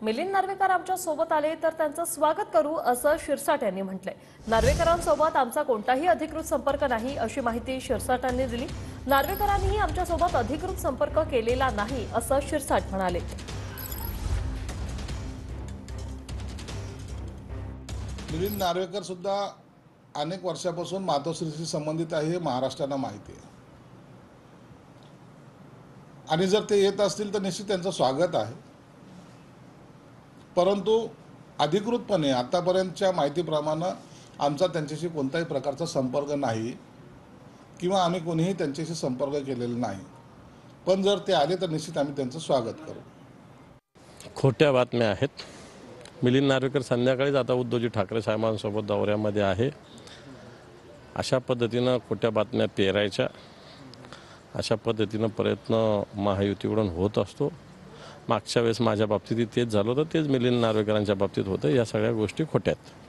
मिलिंद नार्वेकर आमच्या सोबत आले तर त्यांचं स्वागत करू असं शिरसाट यांनी म्हटलंय। नार्वेकरांसोबत आमचा कोणताही अधिकृत संपर्क नाही अशी माहिती शिरसाट यांनी दिली। नार्वेकरांनीही आमच्या सोबत अधिकृत संपर्क केलेला नाही असं शिरसाट म्हणाले। मिलिंद नार्वेकर सुद्धा अनेक वर्षापासून मातोश्रीशी संबंधित आहे हे महाराष्ट्राला माहिती आहे आणि जर ते येत असतील तर निश्चित त्यांचं स्वागत आहे। परंतु अधिकृतपणे आतापर्यंतच्या माहितीप्रमाणे आमचा त्यांच्याशी कोणत्याही प्रकारचा संपर्क नाही किंवा आम्ही कोणीही त्यांच्याशी संपर्क केलेला नाही। पण जर ते आले तर निश्चित आम्ही त्यांचं स्वागत करू। खोट्या बातम्या आहेत। मिलिंद नार्वेकर संध्याकाळीच आता उद्धवजी ठाकरे साहेबांसोबत दौऱ्यामध्ये आहे। अशा पद्धतीनं खोट्या बातम्या पेरायच्या अशा पद्धतीनं प्रयत्न महायुतीकडून होत असतो। मागच्या वेळेस माझ्या बाबतीत तेच झालं होतं, तेच मिलिंद नार्वेकरांच्या बाबतीत होतं। या सगळ्या गोष्टी खोट्या आहेत।